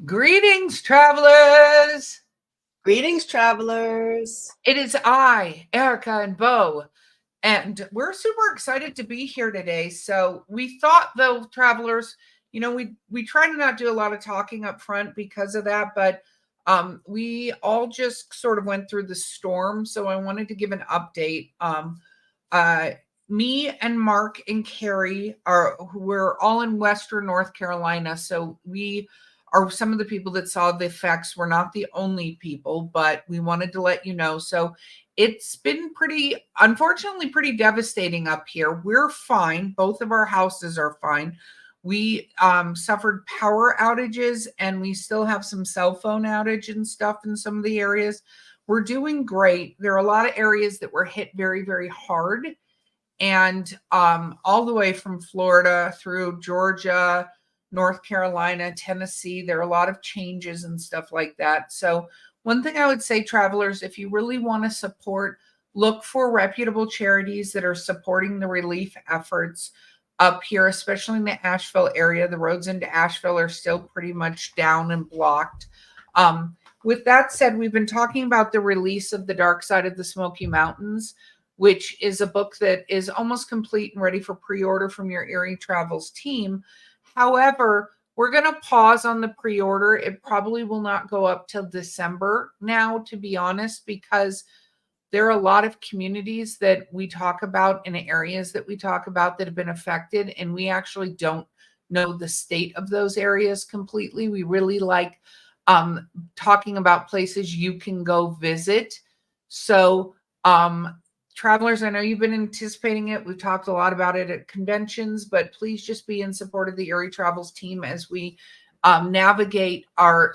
Greetings, travelers. Greetings, travelers. It is I, Erika and Beau, and we're super excited to be here today. So we thought, though, travelers, we try to not do a lot of talking up front because of that, but we all just sort of went through the storm. So I wanted to give an update. Uh, Me and Mark and Carrie we're all in Western North Carolina, so we are some of the people that saw the effects. We're not the only people, but we wanted to let you know. So it's been unfortunately, pretty devastating up here. We're fine. Both of our houses are fine. We suffered power outages and we still have some cell phone outage and stuff in some of the areas. We're doing great. There are a lot of areas that were hit very, very hard. And all the way from Florida through Georgia, North Carolina, Tennessee, there are a lot of changes and stuff like that. So, one thing I would say, travelers, if you really want to support, look for reputable charities that are supporting the relief efforts up here, especially in the Asheville area. The roads into Asheville are still pretty much down and blocked. With that said, we've been talking about the release of The Dark Side of the Smoky Mountains, which is a book that is almost complete and ready for pre-order from your Eerie Travels team. However, we're going to pause on the pre-order. It probably will not go up till December now, to be honest, because there are a lot of communities that we talk about in areas that we talk about that have been affected, and we actually don't know the state of those areas completely. We really like talking about places you can go visit. So, travelers, I know you've been anticipating it. We've talked a lot about it at conventions, but please just be in support of the Eerie Travels team as we navigate our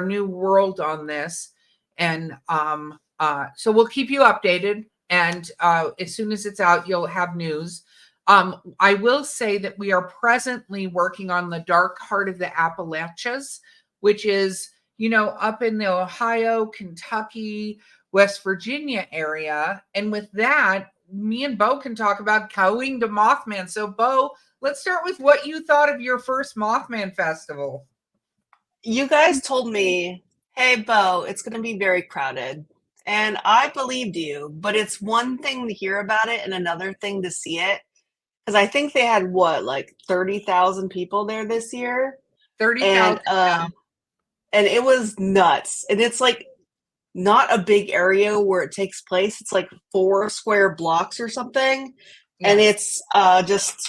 new world on this. And so we'll keep you updated. And as soon as it's out, you'll have news. I will say that we are presently working on the Dark Heart of the Appalachians, which is, up in the Ohio, Kentucky, West Virginia area. And with that, me and Beau can talk about going to Mothman. So, Beau, let's start with what you thought of your first Mothman festival. You guys told me, hey, Beau, it's going to be very crowded. And I believed you, but it's one thing to hear about it and another thing to see it. Because I think they had what, like 30,000 people there this year? 30,000. And and it was nuts. And it's like not a big area where it takes place. It's like 4 square blocks or something. And Yes. it's just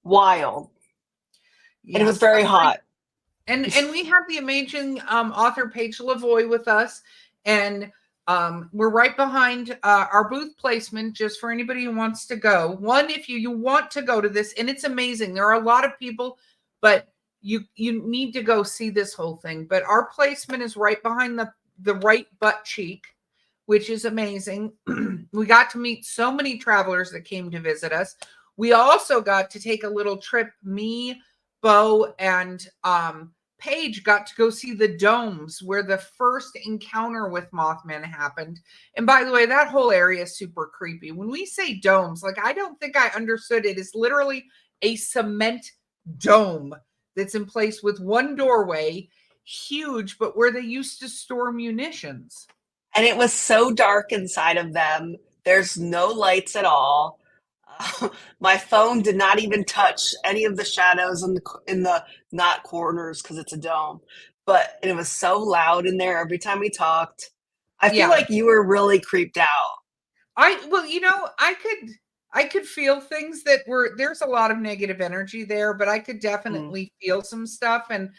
wild. And it was Yes. very hot. And we have the amazing author Paige Lavoie with us, and we're right behind our booth placement. Just for anybody who wants to go, one, if you want to go to this, and it's amazing. There are a lot of people, but you need to go see this whole thing. But our placement is right behind the right butt cheek, which is amazing. We got to meet so many travelers that came to visit us. We also got to take a little trip. Me, Beau, and Paige got to go see the domes where the first encounter with Mothman happened. And by the way, that whole area is super creepy. When we say domes, like, I don't think I understood it. It's literally a cement dome that's in place with one doorway, huge, but where they used to store munitions. And it was so dark inside of them. There's no lights at all. My phone did not even touch any of the shadows in the not corners because it's a dome. But it was so loud in there every time we talked. I feel Yeah. like you were really creeped out. I feel things that were there's a lot of negative energy there, but I could Mm. definitely feel some stuff. And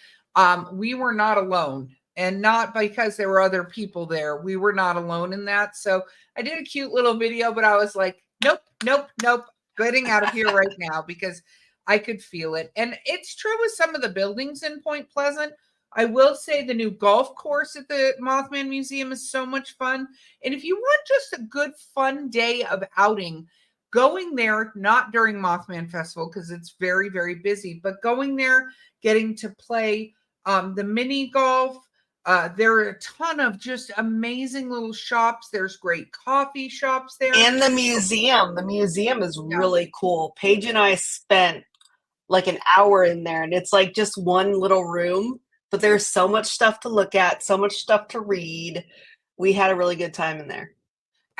we were not alone. And not because there were other people there. We were not alone in that. So I did a cute little video, but I was like, nope, nope, nope, getting out of here right now because I could feel it. And it's true with some of the buildings in Point Pleasant. I will say the new golf course at the Mothman Museum is so much fun. And if you want just a good, fun day of outing, going there, not during Mothman Festival because it's very, very busy, but going there, getting to play the mini golf. There are a ton of just amazing little shops. There's great coffee shops there. And the museum. The museum is Yeah. really cool. Paige and I spent like an hour in there, and it's like just one little room, but there's so much stuff to look at, so much stuff to read. We had a really good time in there.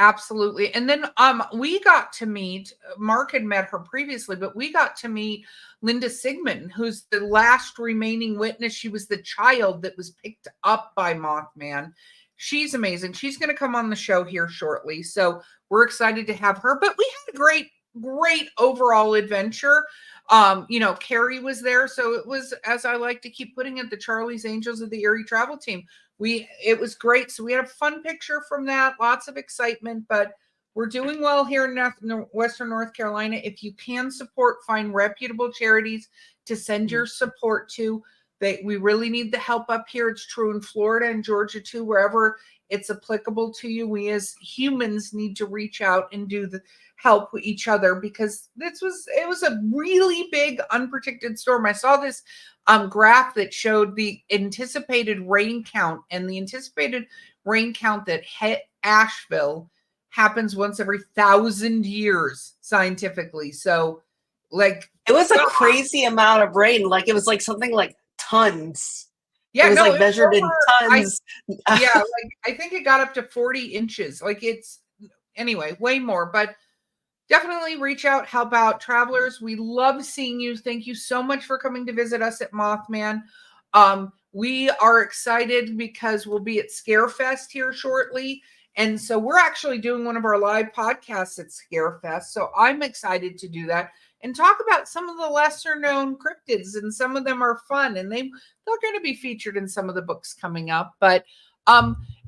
Absolutely. And then we got to meet, Mark had met her previously, but we got to meet Linda Sigmund, who's the last remaining witness. She was the child that was picked up by Mothman. She's amazing. She's going to come on the show here shortly. So we're excited to have her. But we had a great overall adventure. Carrie was there. So it was, as I like to keep putting it, the Charlie's Angels of the Eerie travel team. It was great. So we had a fun picture from that, lots of excitement, but we're doing well here in Western North Carolina. If you can support, find reputable charities to send your support to. We really need the help up here. It's true in Florida and Georgia too, wherever it's applicable to you. We as humans need to reach out and do the help each other, because it was a really big unpredicted storm. I saw this graph that showed the anticipated rain count, and the anticipated rain count that hit Asheville happens once every 1,000 years scientifically. So like it was a crazy amount of rain. Like it was like something like tons. Yeah, it was no, like measured in tons. Like I think it got up to 40 inches. Like anyway, way more, but definitely reach out, help out travelers. We love seeing you. Thank you so much for coming to visit us at Mothman. We are excited because we'll be at Scarefest here shortly. And so we're actually doing one of our live podcasts at Scarefest. So I'm excited to do that and talk about some of the lesser known cryptids, and some of them are fun, and they're going to be featured in some of the books coming up. But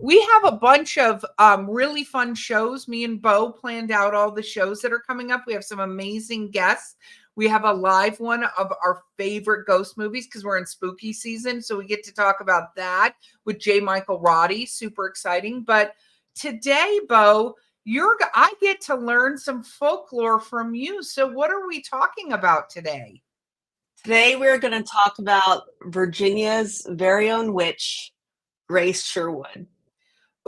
we have a bunch of really fun shows. Me and Beau planned out all the shows that are coming up. We have some amazing guests. We have a live one of our favorite ghost movies because we're in spooky season. So we get to talk about that with J. Michael Roddy. Super exciting. But today, Beau, I get to learn some folklore from you. So what are we talking about today? Today we're going to talk about Virginia's very own witch, Grace Sherwood.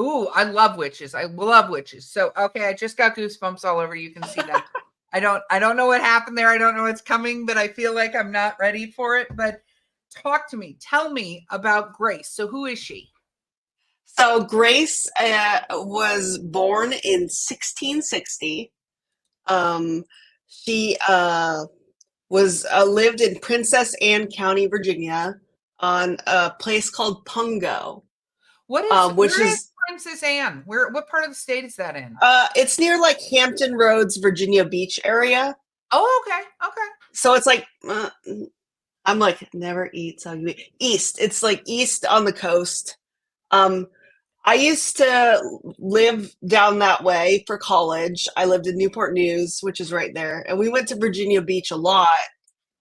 Ooh, I love witches. I love witches. So, okay, I just got goosebumps all over. You can see that. I don't know what happened there. I don't know what's coming, but I feel like I'm not ready for it. But talk to me. Tell me about Grace. So who is she? So Grace was born in 1660. She was lived in Princess Anne County, Virginia, on a place called Pungo. Where is Princess Anne? What part of the state is that in? It's near like Hampton Roads, Virginia Beach area. Oh, okay. So it's like I'm like, never eat so you eat. East. It's like east on the coast. I used to live down that way for college. I lived in Newport News, which is right there. And we went to Virginia Beach a lot,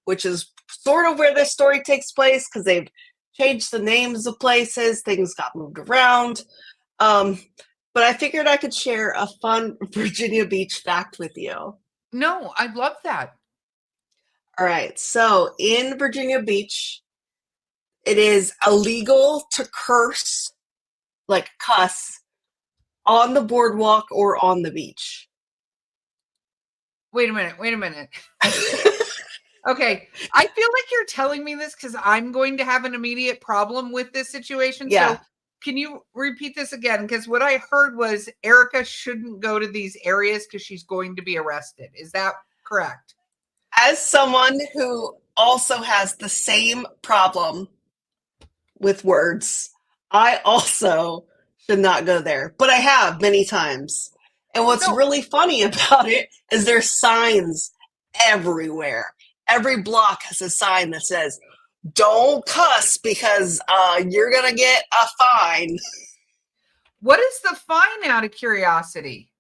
which is sort of where this story takes place because they've changed the names of places. Things got moved around. But I figured I could share a fun Virginia Beach fact with you. No, I'd love that. All right. So in Virginia Beach, it is illegal to curse, like cuss, on the boardwalk or on the beach. Wait a minute. Okay. I feel like you're telling me this because I'm going to have an immediate problem with this situation. Yeah. So can you repeat this again? Because what I heard was Erika shouldn't go to these areas because she's going to be arrested. Is that correct? As someone who also has the same problem with words, I also should not go there, but I have many times. And what's really funny about it is there's signs everywhere. Every block has a sign that says, "Don't cuss because you're going to get a fine." What is the fine, out of curiosity?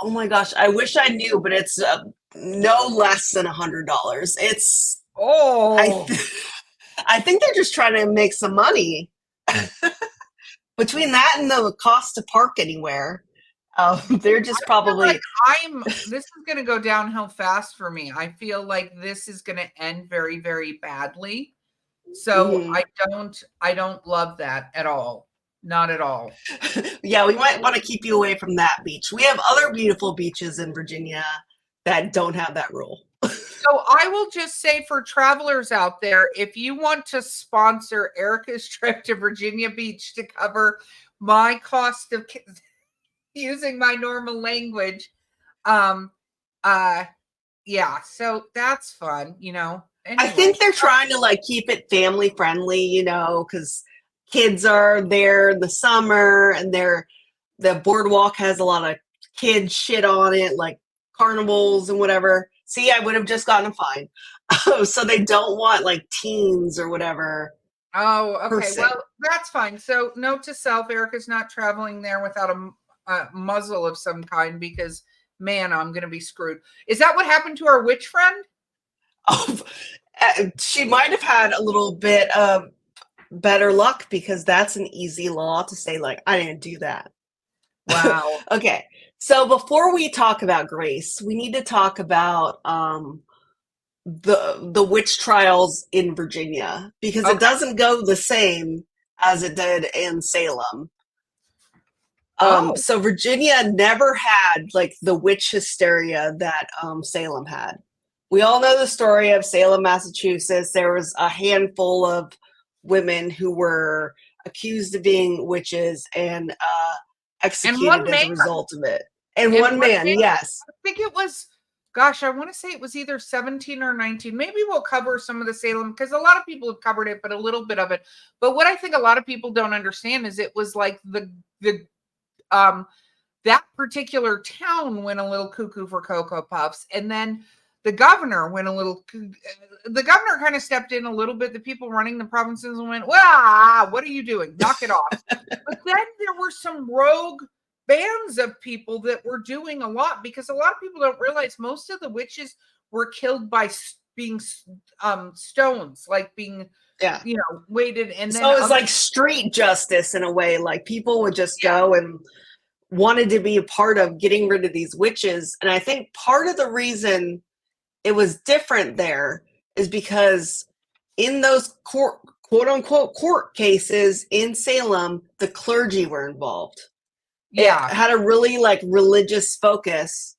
Oh my gosh, I wish I knew, but it's no less than $100. It's I think they're just trying to make some money. Between that and the cost to park anywhere, they're just probably. This is going to go downhill fast for me. I feel like this is going to end very, very badly. So I don't love that at all. Not at all. Yeah, we might want to keep you away from that beach. We have other beautiful beaches in Virginia that don't have that rule. So I will just say for travelers out there, if you want to sponsor Erika's trip to Virginia Beach to cover my cost of using my normal language, um, uh, yeah, so that's fun, I Anyway, think they're trying to like keep it family friendly, because kids are there in the summer and the boardwalk has a lot of kid shit on it, like carnivals and whatever. See, I would have just gotten a fine. So they don't want like teens or whatever oh, okay, person. well, that's fine. So note to self, Erika's not traveling there without a muzzle of some kind because, man, I'm going to be screwed. Is that what happened to our witch friend? Oh, she might have had a little bit of better luck because that's an easy law to say, like, I didn't do that. Wow. Okay, so before we talk about Grace, we need to talk about the witch trials in Virginia because it Okay. doesn't go the same as it did in Salem. Oh, So Virginia never had like the witch hysteria that Salem had. We all know the story of Salem, Massachusetts. There was a handful of women who were accused of being witches and and executed one as man, a result of it. And and one one man, man, yes. I think it was, gosh, I want to say it was either 17 or 19. Maybe we'll cover some of the Salem because a lot of people have covered it, but a little bit of it. But what I think a lot of people don't understand is it was like the um that particular town went a little cuckoo for Cocoa Puffs. And then the governor went a little, the governor kind of stepped in a little bit. The people running the provinces and went, well, what are you doing? Knock it off. But then there were some rogue bands of people that were doing a lot because a lot of people don't realize most of the witches were killed by being stones, like being, Yeah. weighted. And then So it's other, like street justice in a way. Like people would just go and wanted to be a part of getting rid of these witches. And I think part of the reason it was different there is because in those court, quote unquote court cases in Salem, the clergy were involved. It yeah. had a really like religious focus.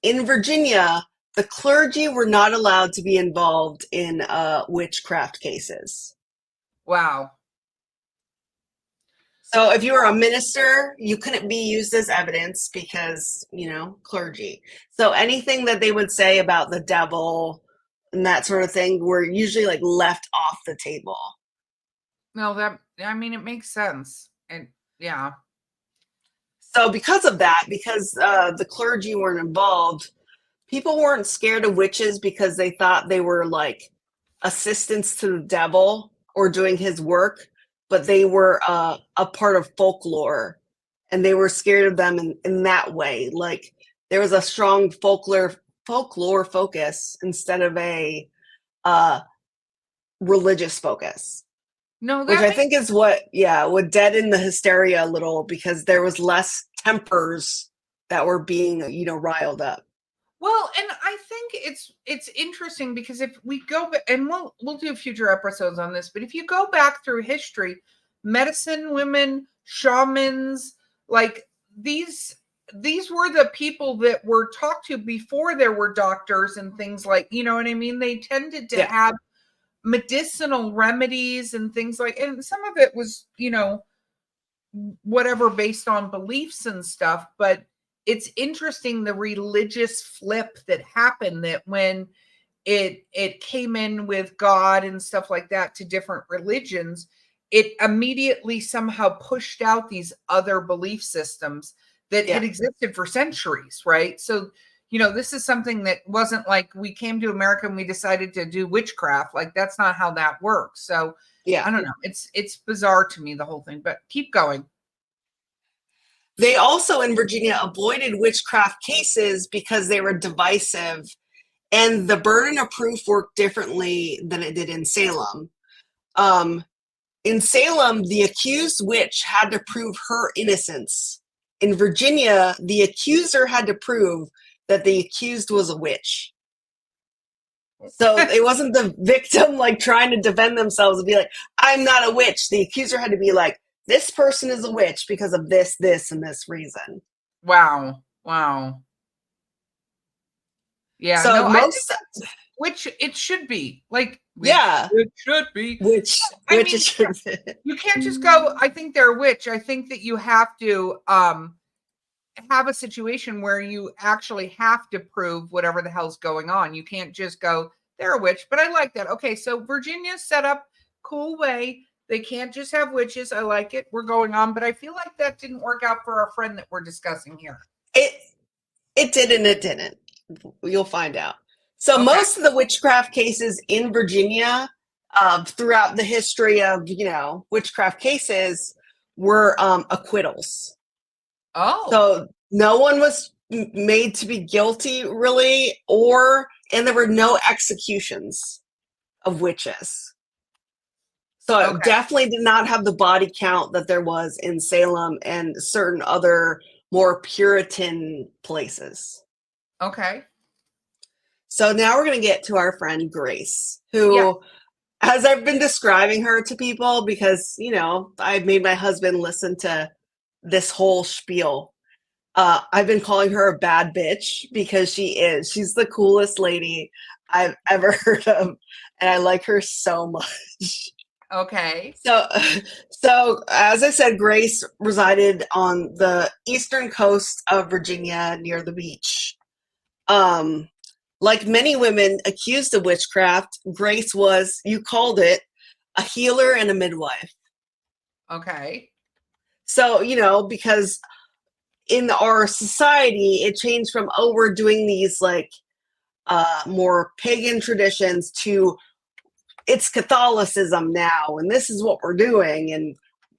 In Virginia, the clergy were not allowed to be involved in witchcraft cases. Wow. So if you were a minister, you couldn't be used as evidence because, clergy. So anything that they would say about the devil and that sort of thing were usually like left off the table. No, I mean, it makes sense. And yeah. So because of that, because the clergy weren't involved, people weren't scared of witches because they thought they were like assistants to the devil or doing his work, but they were a part of folklore and they were scared of them in that way. Like there was a strong folklore focus instead of a uh, religious focus, No, which that I makes think is would deaden the hysteria a little because there was less tempers that were being, riled up. well, and I think it's interesting because if we go and we'll do future episodes on this, but if you go back through history, medicine women, shamans, like these were the people that were talked to before there were doctors and things like, you know what I mean? They tended to Yeah. have medicinal remedies and things like, and some of it was, whatever based on beliefs and stuff, but it's interesting the religious flip that happened, that when it came in with God and stuff like that to different religions, it immediately somehow pushed out these other belief systems that Yeah. had existed for centuries, right? So, this is something that wasn't like we came to America and we decided to do witchcraft. Like that's not how that works. So Yeah. I don't know. It's bizarre to me, the whole thing, but keep going. They also in Virginia avoided witchcraft cases because they were divisive and the burden of proof worked differently than it did in Salem. Um, in Salem, the accused witch had to prove her innocence. In Virginia, the accuser had to prove that the accused was a witch. So it wasn't the victim like trying to defend themselves and be like, I'm not a witch. The accuser had to be like, this person is a witch because of this, this, and this reason. Wow. Wow. Yeah, So no, I think most, that's which it should be. Like, which yeah, it should be. I which it mean, should you can't just go, I think they're a witch. I think that you have to have a situation where you actually have to prove whatever the hell's going on. You can't just go, they're a witch. But I like that. Okay, so Virginia's set up cool way. They can't just have witches. I like it. We're going on, but I feel like that didn't work out for our friend that we're discussing here. it it did and it didn't. You'll find out. So Okay. most of the witchcraft cases in Virginia, throughout the history of witchcraft cases, were acquittals. Oh, So no one was made to be guilty, really, and there were no executions of witches. So it okay. definitely did not have the body count that there was in Salem and certain other more Puritan places. Okay. So now we're going to get to our friend Grace, Yeah. who, as I've been describing her to people, because, I've made my husband listen to this whole spiel. I've been calling her a bad bitch because she is. She's the coolest lady I've ever heard of, and I like her so much. Okay. So as I said, Grace resided on the eastern coast of Virginia near the beach. Um, like many women accused of witchcraft, Grace was, you called it, a healer and a midwife. Okay. So, because in our society, it changed from, oh, we're doing these like more pagan traditions to it's Catholicism now, and this is what we're doing, and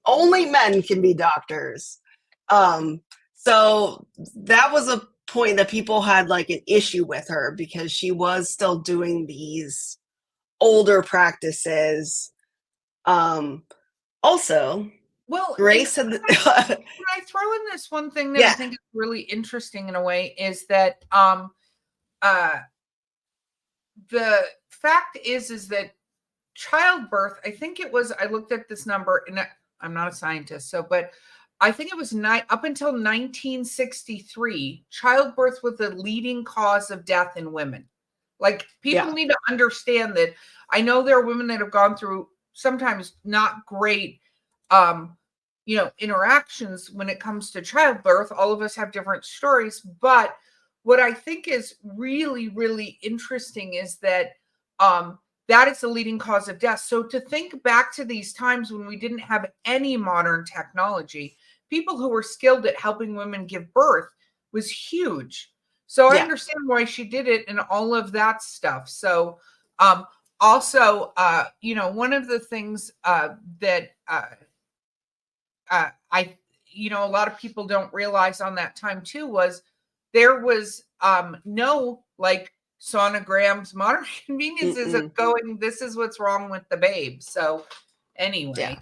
only men can be doctors. Um, so that was a point that people had like an issue with her because she was still doing these older practices. Also, Well, and Grace had, can I throw in this one thing that I yeah, think is really interesting in a way is that uh the fact is that childbirth, I think it was, I looked at this number and I'm not a scientist, so, but I think it was up until 1963, childbirth was the leading cause of death in women. Like, people yeah, need to understand that. I know there are women that have gone through sometimes not great, um, interactions when it comes to childbirth. All of us have different stories, but what I think is really, really interesting is that that is the leading cause of death. So to think back to these times when we didn't have any modern technology, people who were skilled at helping women give birth was huge. So I yeah. understand why she did it and all of that stuff. So also, one of the things that I, a lot of people don't realize on that time too was there was no like sonograms, modern conveniences of Mm-mm. going, this is what's wrong with the babe. So Yeah. anyway,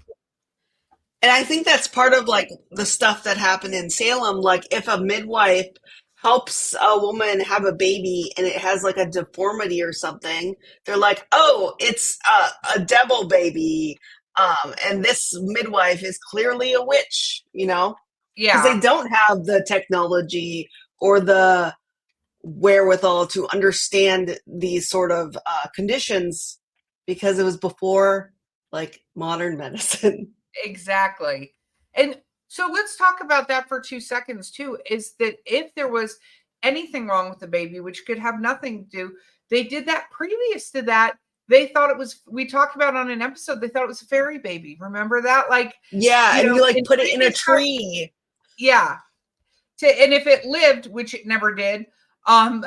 And I think that's part of like the stuff that happened in Salem. Like if a midwife helps a woman have a baby and it has like a deformity or something, they're like, oh, it's a devil baby. And this midwife is clearly a witch, because they yeah, don't have the technology or the wherewithal to understand these sort of conditions because it was before like modern medicine. exactly. And so let's talk about that for 2 seconds too, is that if there was anything wrong with the baby, which could have nothing to do, they did that previous to that. They thought it was, we talked about on an episode, they thought it was a fairy baby. Remember that? Like, Yeah, and you like in put it in a previous times, tree. yeah. And if it lived, which it never did, um,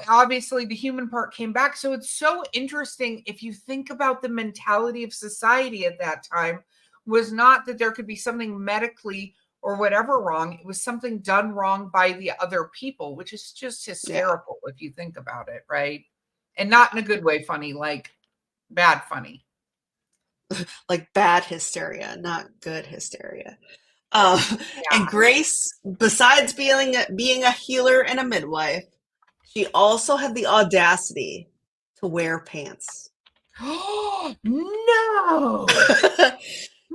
obviously the human part came back. So it's so interesting if you think about the mentality of society at that time was not that there could be something medically or whatever wrong. It was something done wrong by the other people, which is just Yeah, hysterical if you think about it, right? And not in a good way funny, like bad funny. like bad hysteria, not good hysteria. Um, and Yeah. Grace, besides being a healer and a midwife, she also had the audacity to wear pants. Oh no, not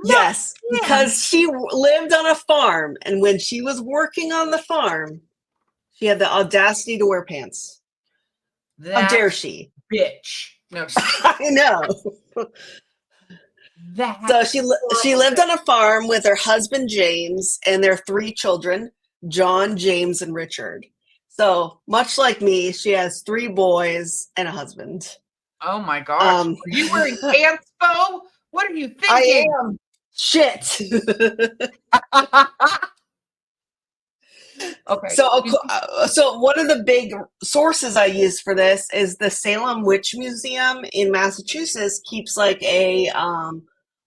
Yes, because pants. she lived on a farm, and when she was working on the farm, she had the audacity to wear pants. How That dare she? bitch. No, I know. that So she horrible lived bitch. on a farm with her husband James and their three children, John, James, and Richard. So much like me, she has three boys and a husband. Oh my gosh. Um, Are you wearing pants, Beau? What are you I thinking? am shit. Okay. So one of the big sources I use for this is the Salem Witch Museum in Massachusetts keeps like a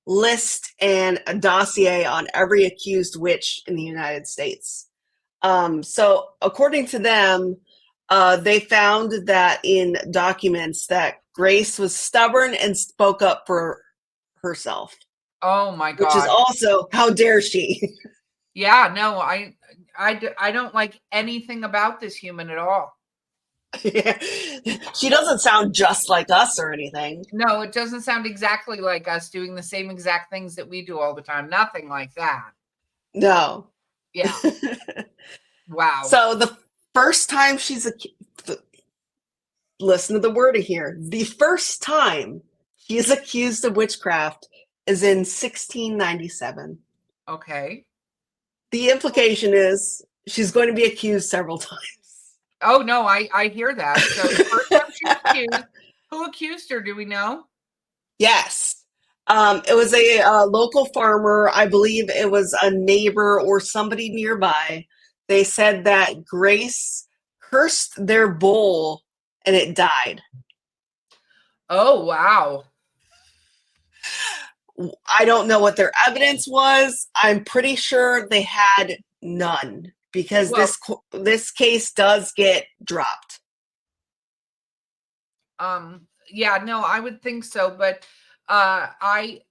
list and a dossier on every accused witch in the United States. So according to them, they found that in documents that Grace was stubborn and spoke up for herself, Oh my which is gosh. also how dare she? Yeah, no, I don't like anything about this human at all. Yeah. She doesn't sound just like us or anything. No, it doesn't sound exactly like us doing the same exact things that we do all the time. Nothing like that. No. Yeah. Wow. So the first time listen to the wording here. The first time she is accused of witchcraft is in 1697. Okay. The implication is she's going to be accused several times. Oh no, I hear that. So the first time she was accused, who accused her? Do we know? Yes. It was a local farmer. I believe it was a neighbor or somebody nearby. They said that Grace cursed their bull and it died. Oh wow. I don't know what their evidence was. I'm pretty sure they had none because Well, this case does get dropped. yeah, no, I would think so, but I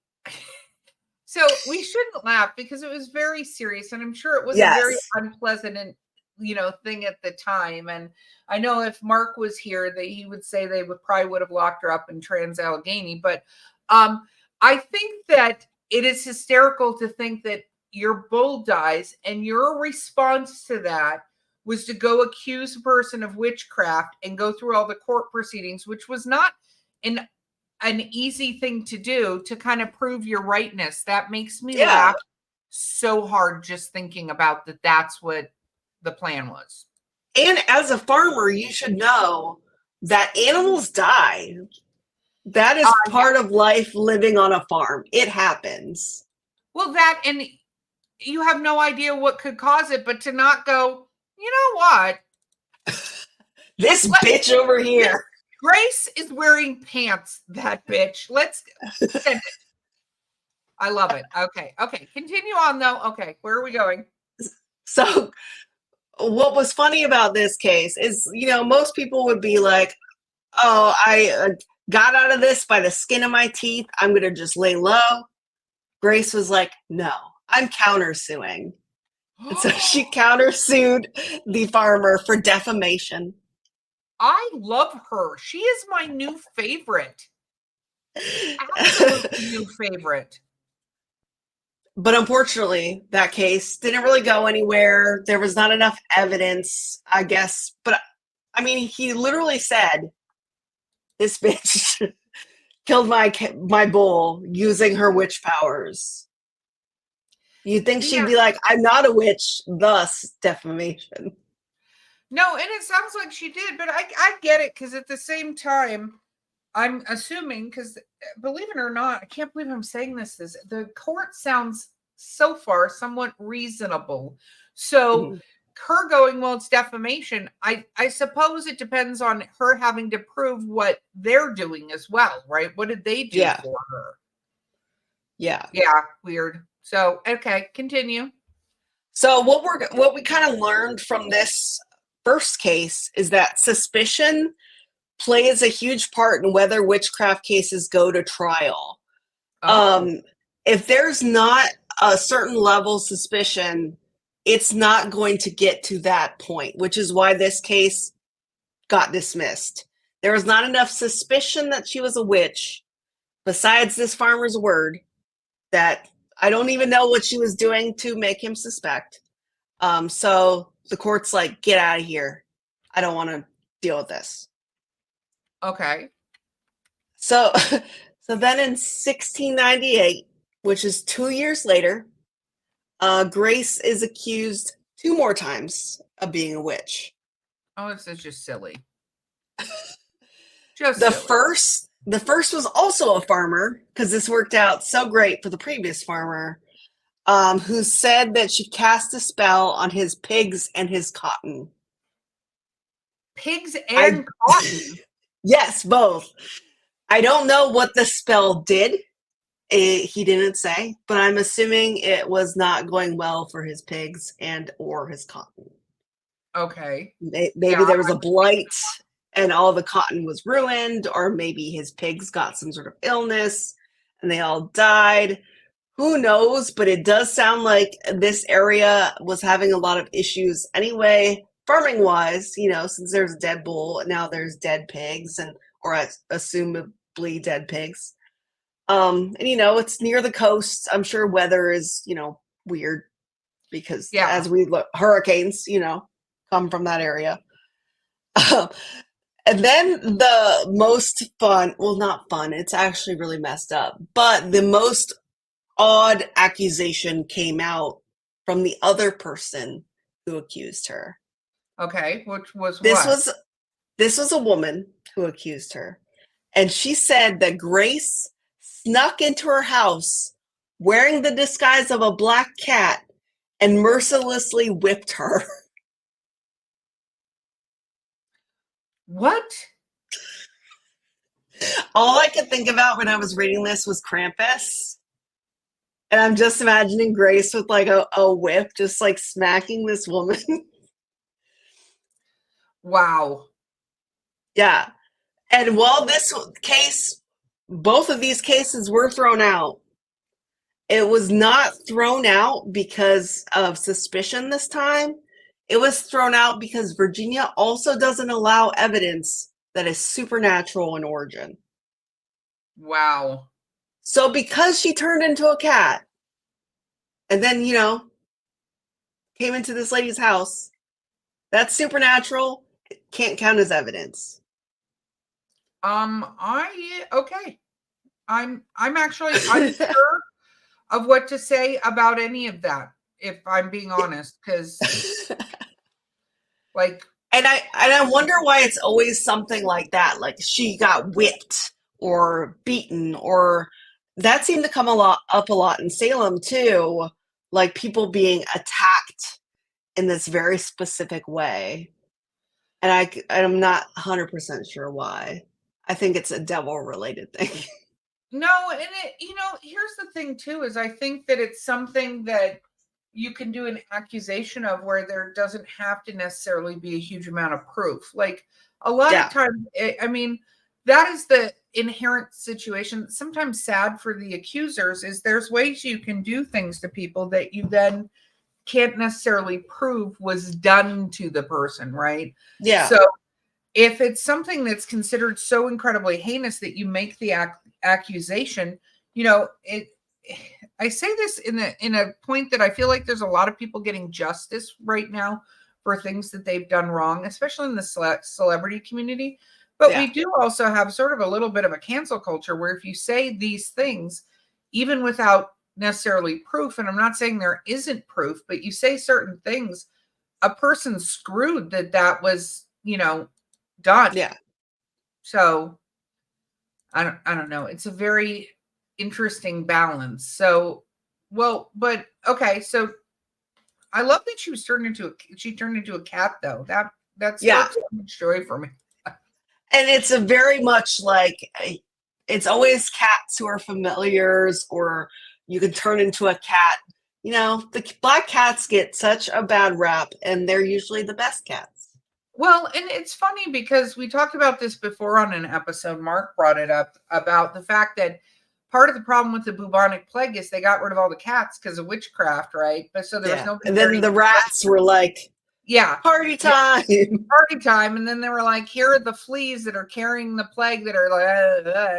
so we shouldn't laugh because it was very serious and I'm sure it was a very Yes. unpleasant and thing at the time. And I know if Mark was here that he would say they would have locked her up in Trans Allegheny, but um I think that it is hysterical to think that your bull dies and your response to that was to go accuse a person of witchcraft and go through all the court proceedings, which was not an easy thing to do to kind of prove your rightness. That makes me Yeah. laugh so hard just thinking about that. That's what the plan was. And as a farmer, you should know that animals die. That is Yeah. part of life living on a farm. It happens. Well, that and you have no idea what could cause it, but to not go, you know what? This Let, bitch over here. Grace is wearing pants, that bitch. Let's send it. I love it. Okay. Okay. Continue on though. Okay. Where are we going? So, what was funny about this case is, most people would be like, oh, I got out of this by the skin of my teeth. I'm going to just lay low. Grace was like, no, I'm countersuing. And so she countersued the farmer for defamation. I love her. She is my new favorite. Absolutely new favorite. But unfortunately, that case didn't really go anywhere. There was not enough evidence, I guess. But I mean, he literally said, "This bitch killed my bull using her witch powers." You'd think she'd Yeah. be like, "I'm not a witch, thus defamation." No, and it sounds like she did, but I get it because at the same time, I'm assuming because believe it or not, I can't believe I'm saying this. The court sounds so far somewhat reasonable. So Mhm. her going, well, it's defamation. I suppose it depends on her having to prove what they're doing as well, right? What did they do Yeah, for her? yeah. Yeah, weird. So okay, continue. So what we kind of learned from this first case is that suspicion plays a huge part in whether witchcraft cases go to trial. Oh, Um, if there's not a certain level of suspicion, it's not going to get to that point, which is why this case got dismissed. There was not enough suspicion that she was a witch, besides this farmer's word, that I don't even know what she was doing to make him suspect. So the court's like, get out of here. I don't want to deal with this. Okay. So, so then in 1698, which is 2 years later, Grace is accused 2 more times of being a witch. Oh, it's just silly. Just The silly. first, the first was also a farmer because this worked out so great for the previous farmer, who said that she cast a spell on his pigs and his cotton. Pigs I and cotton. yes, both. I don't know what the spell did. He didn't say, but I'm assuming it was not going well for his pigs and or his cotton. Okay. Yeah. Maybe there was a blight and all the cotton was ruined, or maybe his pigs got some sort of illness and they all died. Who knows? But it does sound like this area was having a lot of issues anyway, farming wise. Since there's a dead bull, now there's dead pigs, or assumably dead pigs. And it's near the coast. I'm sure weather is weird because Yeah. as we look, hurricanes come from that area. And then the most fun, well, not fun, it's actually really messed up, but the most odd accusation came out from the other person who accused her. Okay. Which was This what? was this was a woman who accused her. And she said that Grace snuck into her house wearing the disguise of a black cat and mercilessly whipped her. What? All I could think about when I was reading this was Krampus. And I'm just imagining Grace with like a whip, just like smacking this woman. Wow. Yeah. And while both of these cases were thrown out, it was not thrown out because of suspicion this time. It was thrown out because Virginia also doesn't allow evidence that is supernatural in origin. Wow. So because she turned into a cat and then, came into this lady's house, that's supernatural. It can't count as evidence. Okay. I'm actually unsure of what to say about any of that, if I'm being honest, because like And I wonder why it's always something like that, like she got whipped or beaten, or that seemed to come up a lot in Salem too, like people being attacked in this very specific way. And I'm not 100% sure why. I think it's a devil related thing. no, and here's the thing too, is I think that it's something that you can do an accusation of where there doesn't have to necessarily be a huge amount of proof. Like a lot of Yeah. times, I mean, that is the inherent situation. Sometimes sad for the accusers is there's ways you can do things to people that you then can't necessarily prove was done to the person, right? Yeah. So if it's something that's considered so incredibly heinous that you make the accusation, it I say this in a point that I feel like there's a lot of people getting justice right now for things that they've done wrong, especially in the celebrity community. But Yeah. we do also have sort of a little bit of a cancel culture where if you say these things, even without necessarily proof, and I'm not saying there isn't proof, but you say certain things, a person's screwed that was, done. Yeah. So I don't know. It's a very interesting balance. So, well, but okay. So I love that she turned into a cat though. That Yeah. sparks so much joy for me. And it's a very much like it's always cats who are familiars, or you can turn into a cat. The black cats get such a bad rap, and they're usually the best cats. Well, and it's funny because we talked about this before on an episode. Mark brought it up about the fact that part of the problem with the bubonic plague is they got rid of all the cats because of witchcraft, right? But so there was Yeah. nobody And there then to the rats were like, yeah, party yeah, time. party time. And then they were like, here are the fleas that are carrying the plague that are like,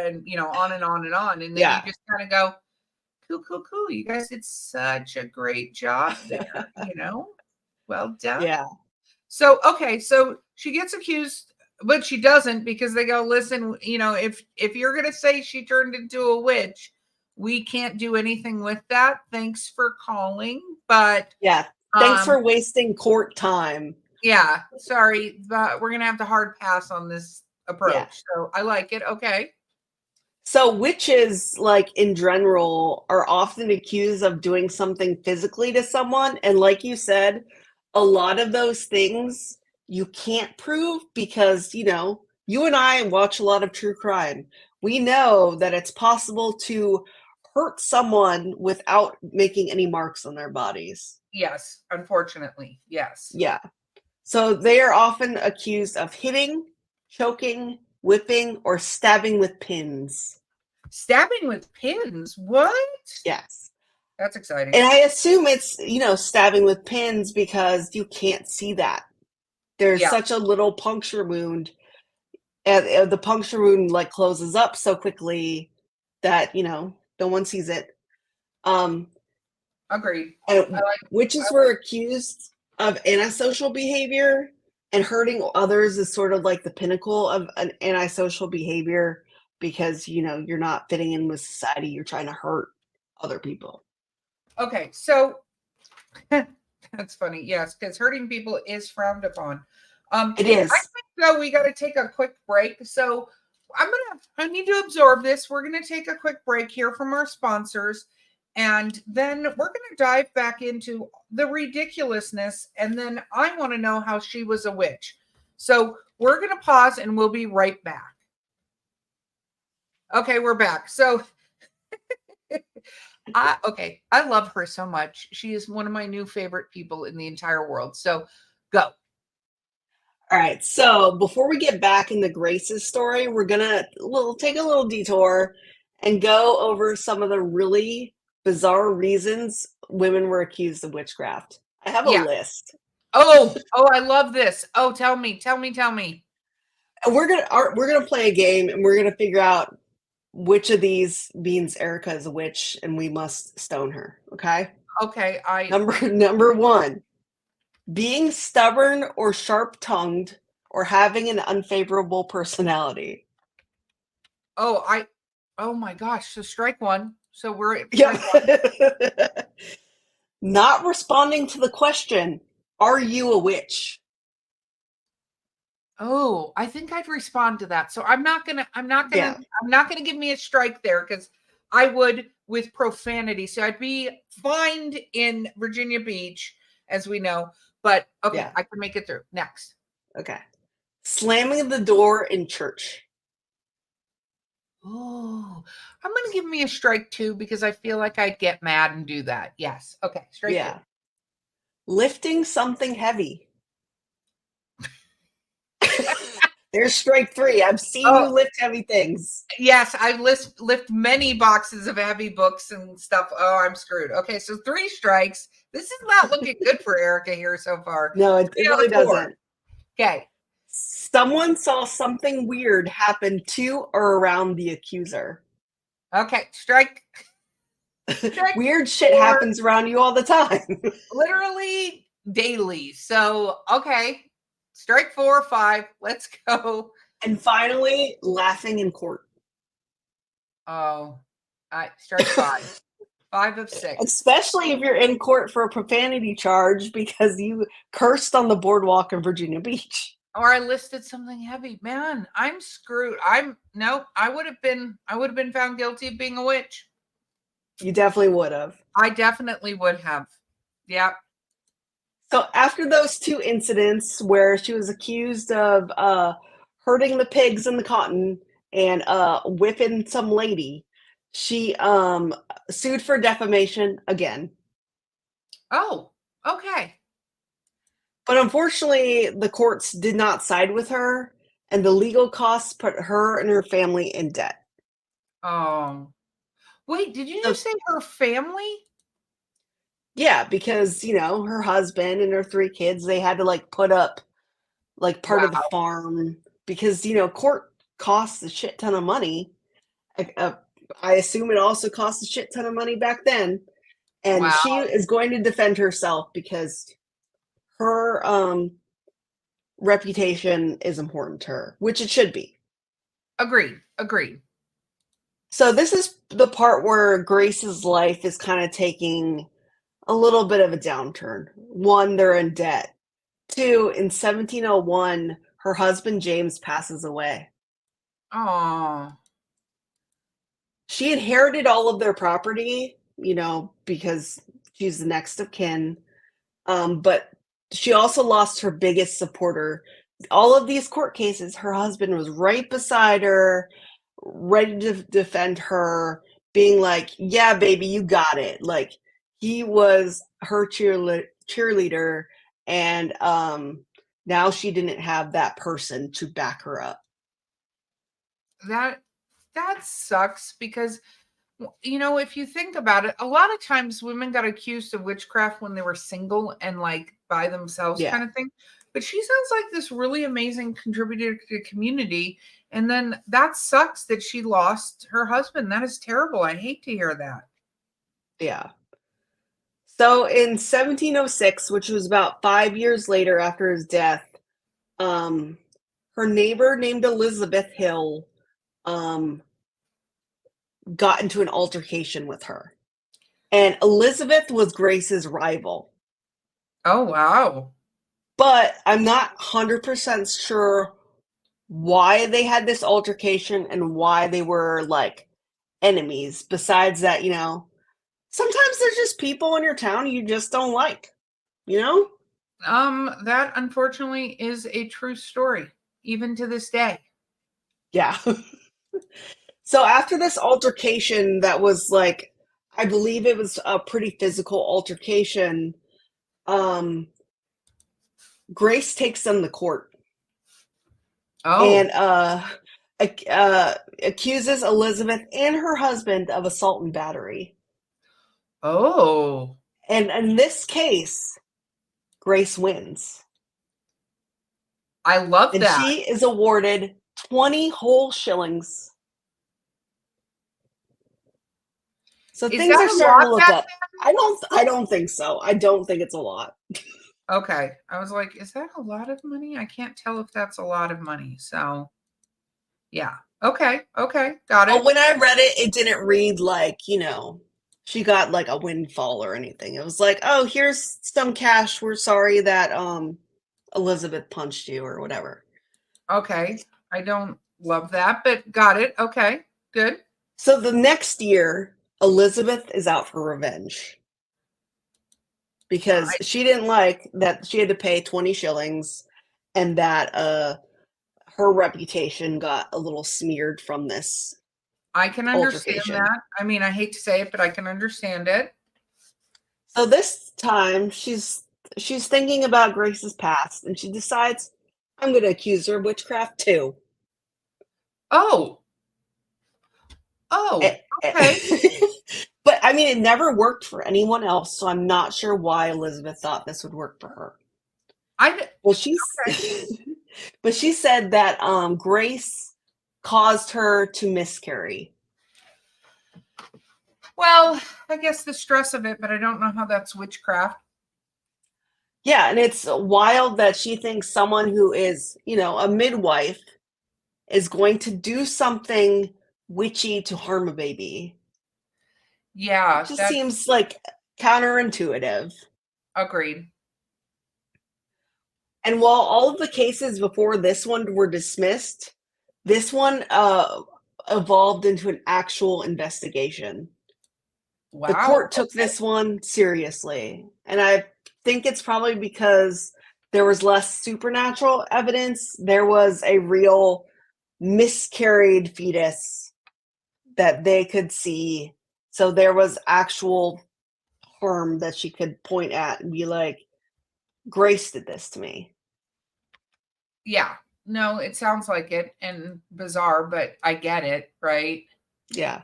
and on and on and on. And then you Yeah. just kind of go, cool, cool, cool. You guys did such a great job there, well done. Yeah. So, okay, so she gets accused but she doesn't, because they go, listen, if you're gonna say she turned into a witch, we can't do anything with that. Thanks for calling, but Yeah. Thanks um for wasting court time. yeah, sorry, but we're gonna have to hard pass on this Yeah. approach. So I like it. Okay. So witches, like in general, are often accused of doing something physically to someone. And like you said, a lot of those things you can't prove because, you and I watch a lot of true crime. We know that it's possible to hurt someone without making any marks on their bodies. Yes, unfortunately, yes. Yeah. So they are often accused of hitting, choking, whipping, or stabbing with pins. Stabbing with pins? What? Yes. That's exciting. And I assume it's, stabbing with pins because you can't see that. There's Yeah. such a little puncture wound, and the puncture wound like closes up so quickly that, no one sees it. Um, Agreed. I and like witches were accused of antisocial behavior, and hurting others is sort of like the pinnacle of an antisocial behavior because, you're not fitting in with society. You're trying to hurt other people. Okay, so that's funny. Yes, because hurting people is frowned upon. It I is. think though we got to take a quick break. So I need to absorb this. We're gonna take a quick break here from our sponsors, and then we're gonna dive back into the ridiculousness, and then I want to know how she was a witch. So we're gonna pause, and we'll be right back. Okay, we're back. So I love her so much. She is one of my new favorite people in the entire world. So go. All right, so before we get back into Grace's story, we'll take a little detour and go over some of the really bizarre reasons women were accused of witchcraft. I have a Yeah. list. Oh, I love this. Oh, tell me, tell me, tell me. And we're gonna play a game, and we're gonna figure out which of these means Erika is a witch, and we must stone her. Okay. Okay, Number one, being stubborn or sharp-tongued or having an unfavorable personality. oh, I oh my gosh. So strike one. So we're at Yeah. strike one. Not responding to the question, are you a witch? Oh, I think I'd respond to that. So Yeah. I'm not gonna give me a strike there, because I would with profanity. So I'd be fined in Virginia Beach, as we know. But okay, Yeah. I can make it through. Next. Okay. Slamming the door in church. Oh, I'm gonna give me a strike two, because I feel like I'd get mad and do that. Yes. Okay, strike two. Yeah. Lifting something heavy. There's strike three. I've seen Oh, you lift heavy things. yes, I lift many boxes of heavy books and stuff. Oh, I'm screwed. Okay, so three strikes. This is not looking good for Erika here so far. No, it 3 out really of 4. doesn't. Okay. Someone saw something weird happen to or around the accuser. Okay, strike Weird shit 4, happens around you all the time. literally daily. So, okay. Strike 4 or 5. Let's go. And finally, laughing in court. Oh, I strike 5. 5 of 6. Especially if you're in court for a profanity charge because you cursed on the boardwalk in Virginia Beach. Or I listed something heavy. Man, I'm screwed. Nope. I would have been found guilty of being a witch. You definitely would have. I definitely would have. Yeah. So after those two incidents where she was accused of hurting the pigs in the cotton and whipping some lady, she sued for defamation again. Oh, okay. But unfortunately, the courts did not side with her, and the legal costs put her and her family in debt. Oh. Wait, did you So, just say her family? yeah, because, her husband and her 3 kids, they had to, put up, part of the Wow. farm because, court costs a shit ton of money. I assume it also cost a shit ton of money back then, and Wow. she is going to defend herself because her, reputation is important to her, which it should be. Agreed. Agreed. So this is the part where Grace's life is kind of taking a little bit of a downturn. One, they're in debt. Two, in 1701, her husband James passes away. Oh. She inherited all of their property, because she's the next of kin. But she also lost her biggest supporter. All of these court cases, her husband was right beside her, ready to defend her, being like, yeah, baby, you got it. Like, he was her cheerleader, and now she didn't have that person to back her up. That sucks because if you think about it, a lot of times women got accused of witchcraft when they were single and like by themselves kind of thing. But she sounds like this really amazing contributor to the community. And then that sucks that she lost her husband. That is terrible. I hate to hear that. Yeah. So in 1706, which was about 5 years later after his death, her neighbor named Elizabeth Hill got into an altercation with her. And Elizabeth was Grace's rival. Oh, wow. But I'm not 100% sure why they had this altercation and why they were like enemies. Besides that, sometimes there's just people in your town you just don't like, That unfortunately is a true story, even to this day. Yeah. So after this altercation that was like, I believe it was a pretty physical altercation, Grace takes them to court. Oh. And accuses Elizabeth and her husband of assault and battery. Oh. And in this case, Grace wins. I love and that. she is awarded 20 whole shillings. So Is things that are a starting to lot look back up. I don't think so. I don't think it's a lot. Okay. I was like, is that a lot of money? I can't tell if that's a lot of money. So, yeah. Okay. Okay. Got But it. when I read it, it didn't read like, she got like a windfall or anything. It was like, oh, here's some cash. We're sorry that Elizabeth punched you or whatever. Okay. I don't love that, but got it. Okay. Good. So the next year, Elizabeth is out for revenge because she didn't like that she had to pay 20 shillings and that her reputation got a little smeared from this I can understand altercation. that. I mean, I hate to say it, but I can understand it. So this time she's thinking about Grace's past and she decides, I'm going to accuse her of witchcraft too. Oh. Oh. Okay. But I mean, it never worked for anyone else, so I'm not sure why Elizabeth thought this would work for her. Well, but she said that Grace caused her to miscarry. Well, I guess the stress of it, but I don't know how that's witchcraft. Yeah, and it's wild that she thinks someone who is, a midwife is going to do something witchy to harm a baby. Yeah, It just that seems like counterintuitive. agreed. And while all of the cases before this one were dismissed, this one evolved into an actual investigation. The Wow. court took this one seriously, and I think it's probably because there was less supernatural evidence. There was a real miscarried fetus that they could see. So there was actual harm that she could point at and be like, Grace did this to me. Yeah. No, it sounds like it and bizarre, but I get it, right? Yeah.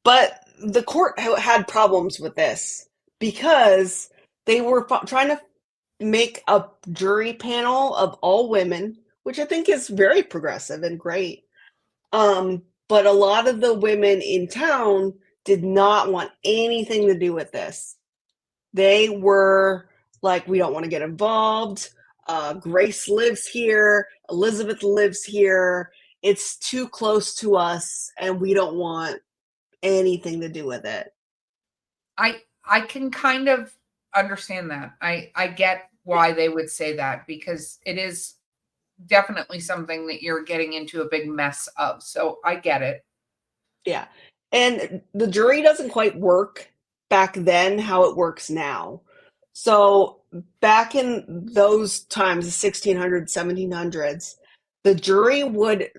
But the court had problems with this because they were trying to make a jury panel of all women, which I think is very progressive and great. But a lot of the women in town did not want anything to do with this. They were like, we don't want to get involved. Grace lives here. Elizabeth lives here. It's too close to us, and we don't want anything to do with it. I can kind of understand that. I get why they would say that, because it is definitely something that you're getting into a big mess of. So I get it. Yeah. And the jury doesn't quite work back then how it works now. So back in those times, the 1600s, 1700s, the jury would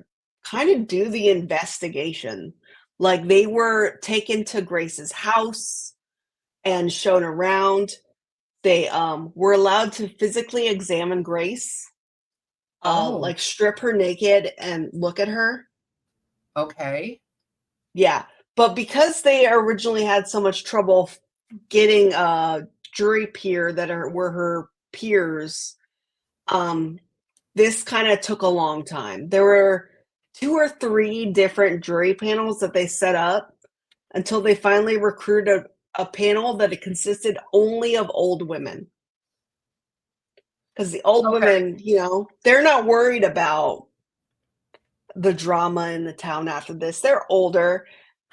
kind of do the investigation. Like they were taken to Grace's house and shown around. They were allowed to physically examine Grace, Oh, like strip her naked and look at her. okay. Yeah, but because they originally had so much trouble getting a jury peer that were her peers, um, this kind of took a long time. There were 2 or 3 different jury panels that they set up until they finally recruited a panel that it consisted only of old women. Because the old Okay. women, they're not worried about the drama in the town after this. They're older.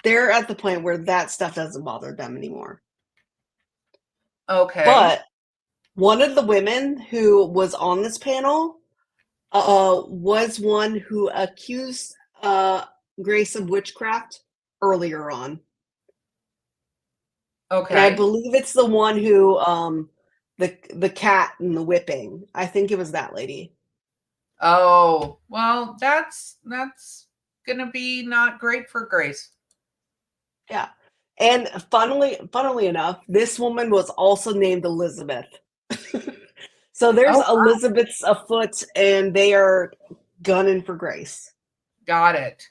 They're at the point where that stuff doesn't bother them anymore. Okay. But one of the women who was on this panel was one who accused Grace of witchcraft earlier on. And I Okay. believe it's the one who the cat and the whipping. I think it was that lady. Oh, well, that's gonna be not great for Grace. Yeah. And funnily enough, this woman was also named Elizabeth. So there's Oh, Elizabeths afoot, and they are gunning for Grace. got it.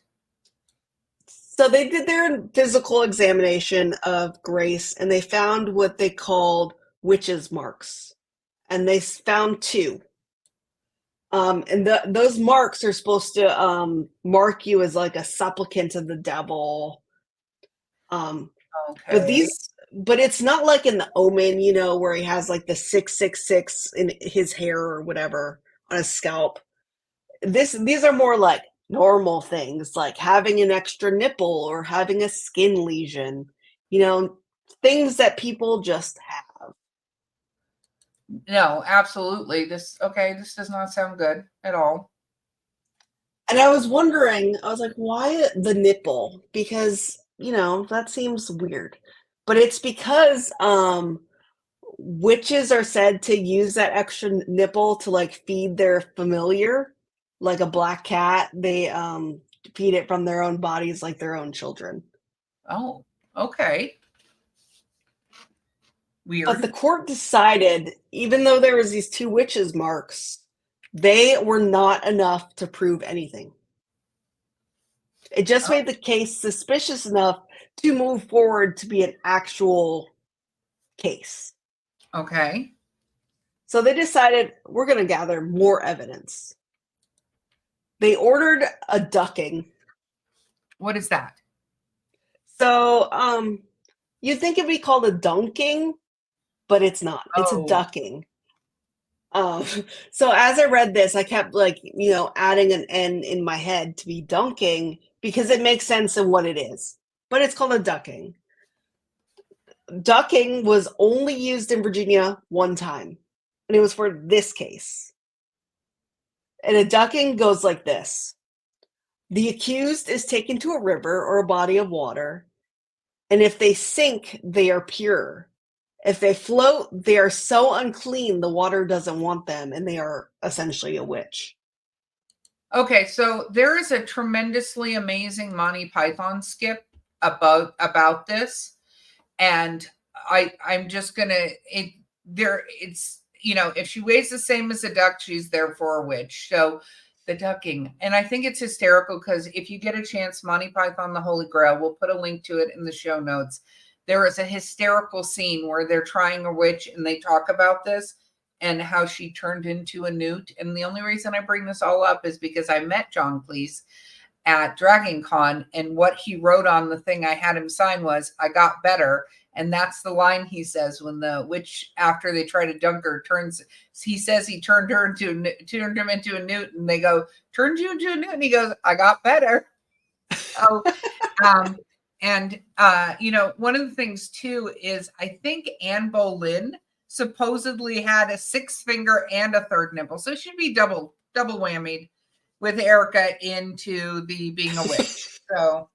So they did their physical examination of Grace, and they found what they called witches' marks, and they found 2. And those marks are supposed to mark you as like a supplicant of the devil. Um, but Okay. it's not like in the Omen, where he has like the 666 in his hair or whatever on his scalp. These are more like normal things, like having an extra nipple or having a skin lesion, you know, things that people just have. No, absolutely. This does not sound good at all. And I was wondering, I was like, why the nipple? Because, that seems weird. But it's because witches are said to use that extra nipple to like feed their familiar, like a black cat. They feed it from their own bodies like their own children. Oh, okay. But the Weird. court decided, even though there was these 2 witches marks, they were not enough to prove anything. It just made the case suspicious enough to move forward to be an actual case. Okay. So they decided we're going to gather more evidence. They ordered a ducking. What is that? So you'd think it'd be called a dunking, but it's not. It's a Oh, ducking. Um, so as I read this, I kept adding an N in my head to be dunking because it makes sense in what it is. But it's called a ducking. Ducking was only used in Virginia one time, and it was for this case. And a ducking goes like this. The accused is taken to a river or a body of water, and if they sink, they are pure. If they float, they are so unclean the water doesn't want them, and they are essentially a witch. okay. So there is a tremendously amazing Monty Python skip about this, and I'm just gonna it there. It's if she weighs the same as a duck, she's therefore a witch. So the ducking, and I think it's hysterical because if you get a chance, Monty Python the Holy Grail, we'll put a link to it in the show notes. There is a hysterical scene where they're trying a witch and they talk about this and how she turned into a newt. And the only reason I bring this all up is because I met John Cleese at Dragon Con, and what he wrote on the thing I had him sign was, "I got better." And that's the line he says when the witch, after they try to dunk her, turns. He says he turned him into a newt, and they go, "Turned you into a newt?" And he goes, "I got better." Oh, um, and one of the things too is I think Anne Boleyn supposedly had a sixth finger and a third nipple, so she'd be double whammied with Erika into the being a witch. So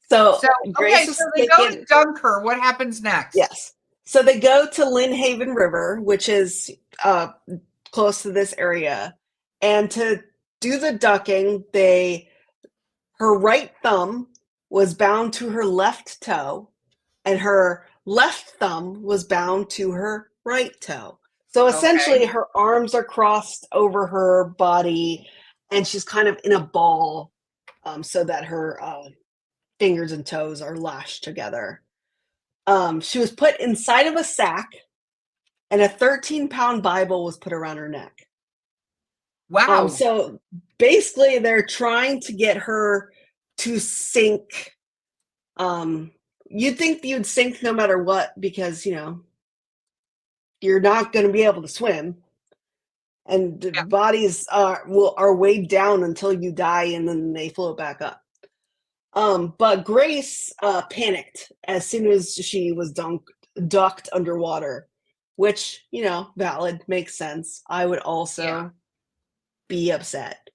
So okay, Grace so was they go to thinking, dunk her. What happens next? yes. So they go to Lynn Haven River, which is close to this area, and to do the ducking, her right thumb was bound to her left toe, and her left thumb was bound to her right toe. So essentially, Okay. her arms are crossed over her body, and she's kind of in a ball, so that her fingers and toes are lashed together. She was put inside of a sack, and a 13-pound Bible was put around her neck. Wow. So basically, they're trying to get her to sink. You'd think you'd sink no matter what, because you're not going to be able to swim, and the Yeah. bodies are weighed down until you die, and then they float back up. But Grace panicked as soon as she was ducked underwater, which, valid, makes sense. I would also be upset.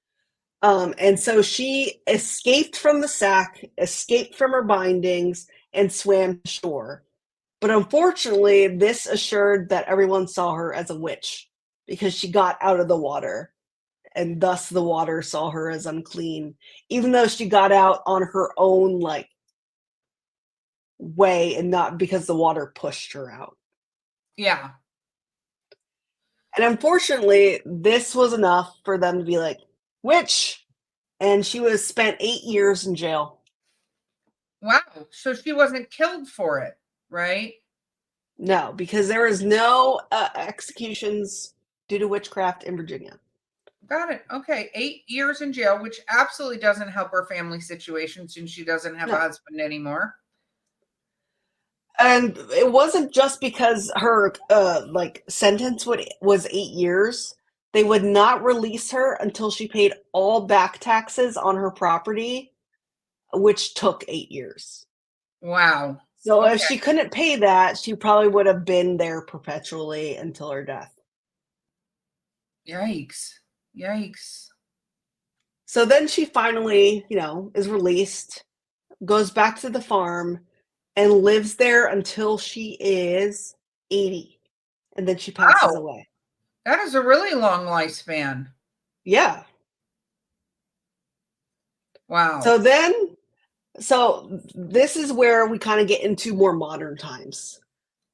And so she escaped from the sack, escaped from her bindings, and swam shore. But unfortunately, this assured that everyone saw her as a witch because she got out of the water, and thus the water saw her as unclean, even though she got out on her own way and not because the water pushed her out. Yeah. And unfortunately, this was enough for them to be like, witch. And she was spent 8 years in jail. Wow. So she wasn't killed for it, right? No, because there was no executions due to witchcraft in Virginia. Got it. Okay. 8 years in jail, which absolutely doesn't help her family situation since she doesn't have a No. husband anymore. And it wasn't just because her sentence was 8 years. They would not release her until she paid all back taxes on her property, which took 8 years. Wow. So Okay. if she couldn't pay that, she probably would have been there perpetually until her death. Yikes. Yikes. So then she finally, is released, goes back to the farm, and lives there until she is 80. And then she passes Wow. away. That is a really long lifespan. Yeah. Wow. So this is where we kind of get into more modern times.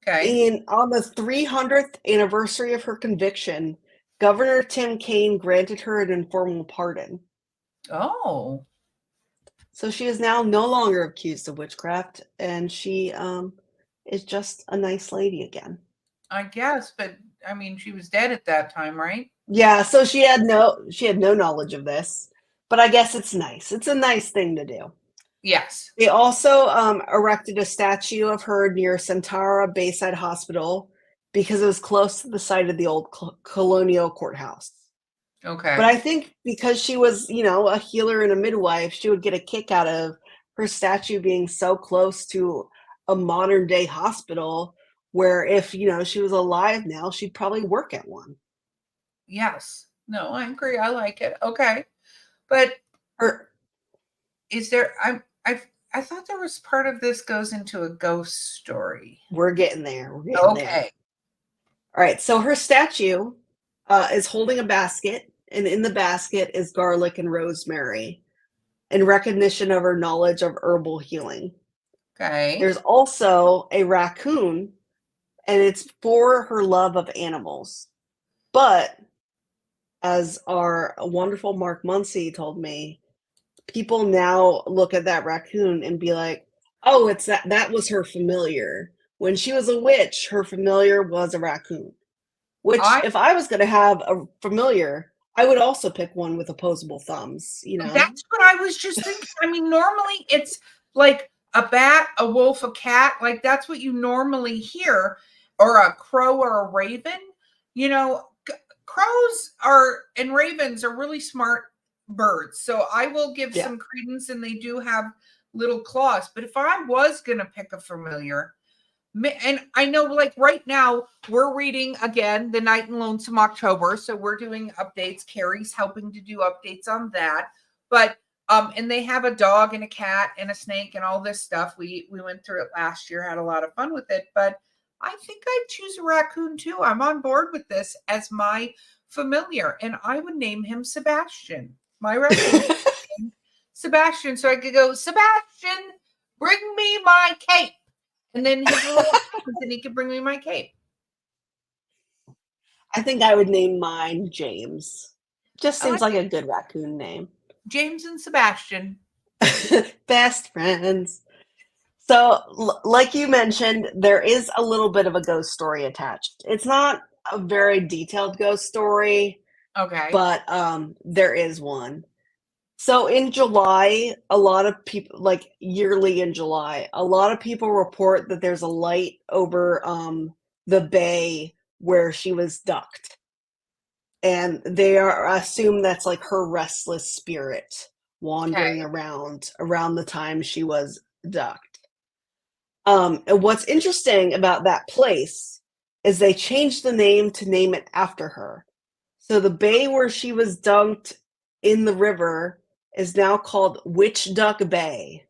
Okay. On the 300th anniversary of her conviction, Governor Tim Kaine granted her an informal pardon. Oh. So she is now no longer accused of witchcraft, and she is just a nice lady again. I guess, but I mean, she was dead at that time, right? Yeah, so she had no knowledge of this, but I guess it's nice. It's a nice thing to do. Yes. They also erected a statue of her near Centara Bayside Hospital because it was close to the site of the old colonial courthouse. Okay. But I think because she was, a healer and a midwife, she would get a kick out of her statue being so close to a modern day hospital where if, she was alive now, she'd probably work at one. Yes. No, I agree. I like it. Okay. But Her, is there I thought there was part of this goes into a ghost story. we're getting there. We're getting there. Okay. All right. So her statue is holding a basket, and in the basket is garlic and rosemary in recognition of her knowledge of herbal healing. Okay. There's also a raccoon, and it's for her love of animals. But as our wonderful Mark Muncy told me, people now look at that raccoon and be like, oh, it's that was her familiar. When she was a witch, her familiar was a raccoon. Which, I if I was going to have a familiar, I would also pick one with opposable thumbs, you know? That's what I was just thinking. I mean, normally it's like a bat, a wolf, a cat. Like that's what you normally hear, or a crow or a raven. You know, crows are and ravens are really smart birds. So I will give Yeah. some credence, and they do have little claws. But if I was going to pick a familiar, and I know like right now we're reading again The Night in Lonesome October, so we're doing updates. Carrie's helping to do updates on that. But and they have a dog and a cat and a snake and all this stuff. We went through it last year, had a lot of fun with it. But I think I'd choose a raccoon too. I'm on board with this as my familiar, and I would name him Sebastian. My raccoon Sebastian, so I could go, Sebastian, bring me my cape. And then his little hands, and he could bring me my cape. I think I would name mine James. Just I seems like like it. a good raccoon name. James and Sebastian. Best friends. So, like you mentioned, there is a little bit of a ghost story attached. It's not a very detailed ghost story, Okay. but there is one. So in July, a lot of people, like yearly in July, a lot of people report that there's a light over the bay where she was ducked. And they are assume that's like her restless spirit wandering Okay. around the time she was ducked. And what's interesting about that place is they changed the name to name it after her. So the bay where she was dunked in the river is now called Witch Duck Bay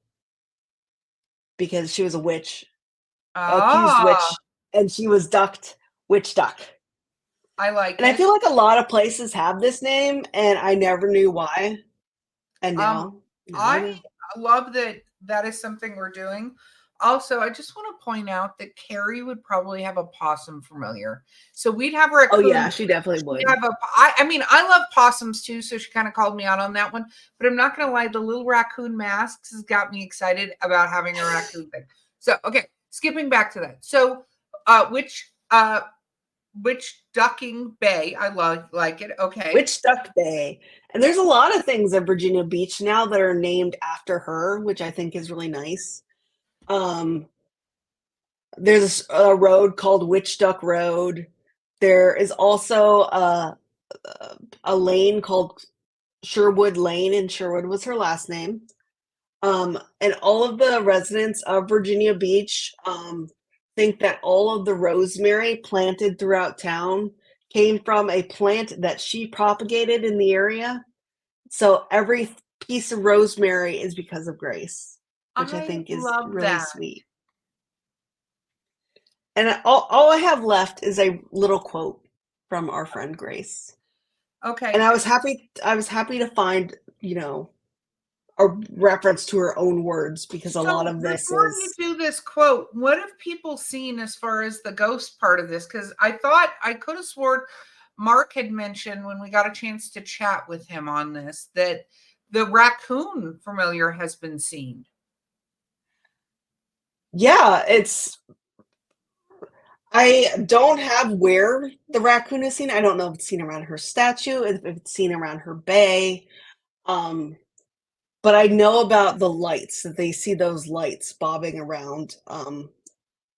because she was a witch, accused Ah, witch, and she was ducked Witch Duck. I like And I it. feel like a lot of places have this name, and I never knew why. And Um, now I I know. love that that is something we're doing. Also, I just want to point out that Carrie would probably have a possum familiar. So we'd have a Oh raccoon. yeah, she definitely She'd would. have a, I mean, I love possums too, so she kind of called me out on that one. But I'm not going to lie, the little raccoon masks has got me excited about having a raccoon thing. So, okay, skipping back to that. So, which ducking bay? I like it. Okay. Witch Duck Bay. And there's a lot of things at Virginia Beach now that are named after her, which I think is really nice. Um, there's a road called Witch Duck Road. There is also a lane called Sherwood Lane, and Sherwood was her last name. And all of the residents of Virginia Beach think that all of the rosemary planted throughout town came from a plant that she propagated in the area. So every piece of rosemary is because of Grace, which I I think is love really that. sweet. And all I have left is a little quote from our friend Grace. And Okay. I was happy to find, a reference to her own words because a lot So of this before you is do this quote, what have people seen as far as the ghost part of this? Because I thought I could have sworn Mark had mentioned when we got a chance to chat with him on this that the raccoon familiar has been seen. yeah, I don't have where the raccoon is seen. I don't know if it's seen around her statue, if it's seen around her bay. Um, but I know about the lights, that they see those lights bobbing around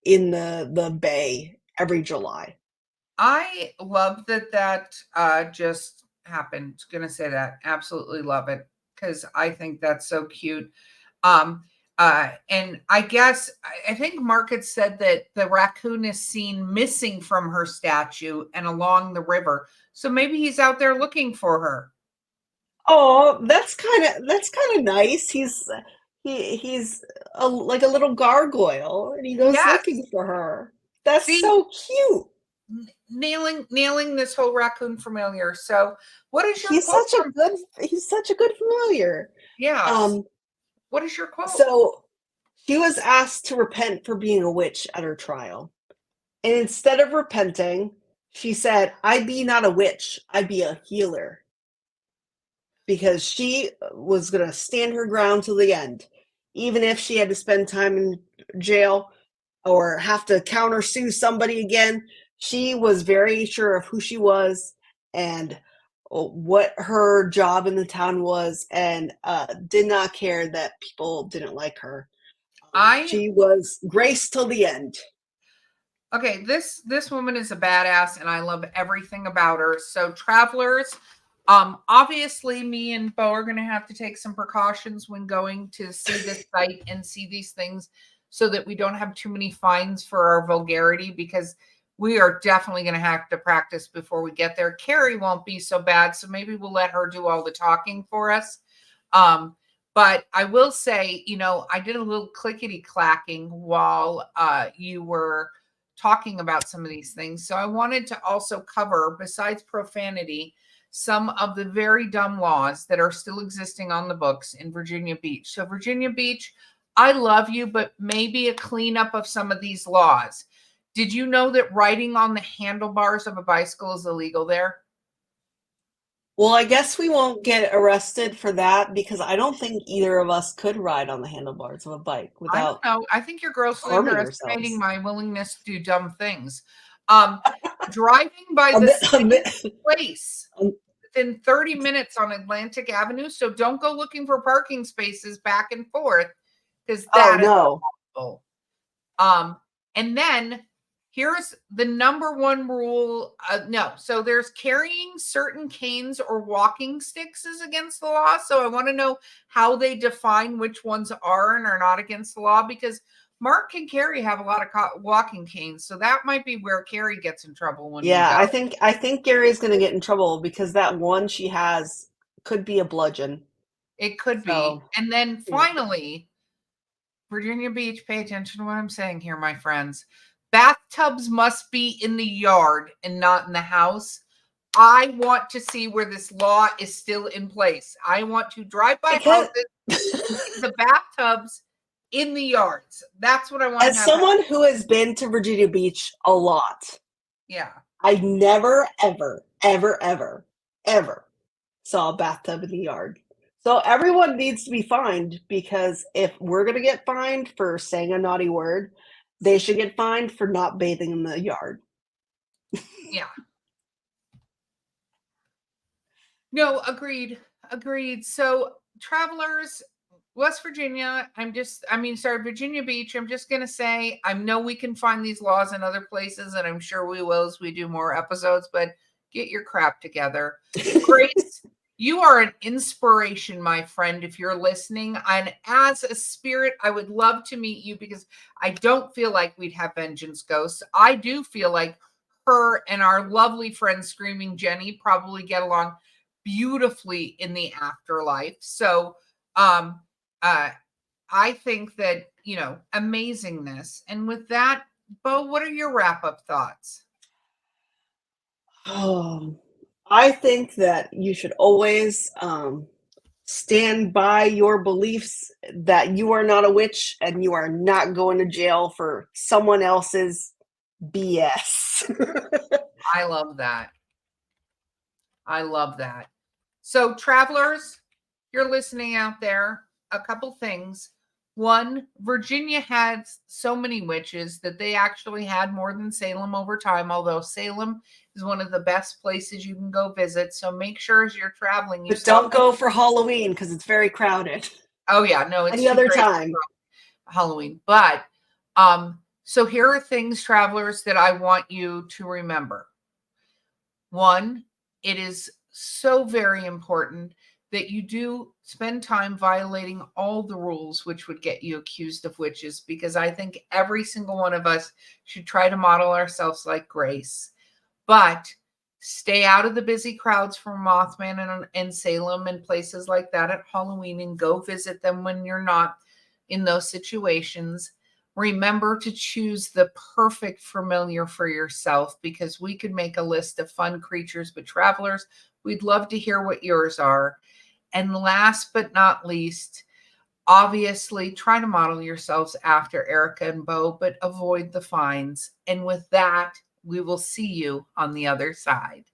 in the bay every July. I love that just happened. Gonna say that. Absolutely love it because I think that's so cute. Um, and I guess I think Mark had said that the raccoon is seen missing from her statue and along the river. So maybe he's out there looking for her. Oh, that's kind of nice. He's like a little gargoyle, and he goes Yes. looking for her. That's See, so cute. nailing this whole raccoon familiar. So, what is your He's quote such a from? good he's such a good familiar. Yes. Um, What is your quote? so she was asked to repent for being a witch at her trial. And instead of repenting, she said, I be not a witch, I be a healer. Because she was going to stand her ground till the end. Even if she had to spend time in jail or have to counter sue somebody again, she was very sure of who she was and what her job in the town was, and did not care that people didn't like her. I She was Grace till the end. Okay, this woman is a badass and I love everything about her. So travelers, obviously me and Beau are going to have to take some precautions when going to see this site and see these things so that we don't have too many fines for our vulgarity, because we are definitely going to have to practice before we get there. Carrie won't be so bad, so maybe we'll let her do all the talking for us. But I will say, I did a little clickety clacking while you were talking about some of these things. So I wanted to also cover, besides profanity, some of the very dumb laws that are still existing on the books in Virginia Beach. So Virginia Beach, I love you, but maybe a cleanup of some of these laws. Did you know that riding on the handlebars of a bicycle is illegal there? Well, I guess we won't get arrested for that because I don't think either of us could ride on the handlebars of a bike I don't without know. I think you're grossly harming underestimating ourselves. my willingness to do dumb things. Um, Driving by A the bit, a same bit, place um, within 30 minutes on Atlantic Avenue. So don't go looking for parking spaces back and forth, because oh that is no. awful. And then here's the number one rule. No, so there's carrying certain canes or walking sticks is against the law. So I want to know how they define which ones are and are not against the law, because Mark and Carrie have a lot of walking canes. So that might be where Carrie gets in trouble when we Yeah, go. I think Gary's gonna get in trouble because that one she has could be a bludgeon. It could be. So And then yeah. finally, Virginia Beach, pay attention to what I'm saying here, my friends. Bathtubs must be in the yard and not in the house. I want to see where this law is still in place. I want to drive by Because houses, the bathtubs in the yards. That's what I want to as have happen. someone who has been to Virginia Beach a lot, Yeah. I never, ever, ever, ever, ever saw a bathtub in the yard. So everyone needs to be fined because if we're going to get fined for saying a naughty word, they should get fined for not bathing in the yard. Yeah. No, agreed. Agreed. So, travelers, West Virginia, Virginia Beach, I'm just going to say, I know we can find these laws in other places, and I'm sure we will as we do more episodes, but get your crap together. Grace, you are an inspiration, my friend, if you're listening. And as a spirit, I would love to meet you, because I don't feel like we'd have vengeance ghosts. I do feel like her and our lovely friend Screaming Jenny probably get along beautifully in the afterlife. So um uh I think that, amazingness. And with that, Beau, what are your wrap-up thoughts? I think that you should always stand by your beliefs that you are not a witch and you are not going to jail for someone else's BS. I love that. I love that. So, travelers, you're listening out there, a couple things. One, Virginia had so many witches that they actually had more than Salem over time, although Salem is one of the best places you can go visit. So make sure as you're traveling, you But stop. don't go for Halloween because it's very crowded. Oh, yeah, no, it's Any too other crazy time. for Halloween. But so here are things, travelers, that I want you to remember. One, it is so very important that you do spend time violating all the rules which would get you accused of witches, because I think every single one of us should try to model ourselves like Grace. But stay out of the busy crowds from Mothman and Salem and places like that at Halloween, and go visit them when you're not in those situations. Remember to choose the perfect familiar for yourself, because we could make a list of fun creatures, but travelers, we'd love to hear what yours are. And last but not least, obviously try to model yourselves after Erika and Beau, but avoid the fines. And with that, we will see you on the other side.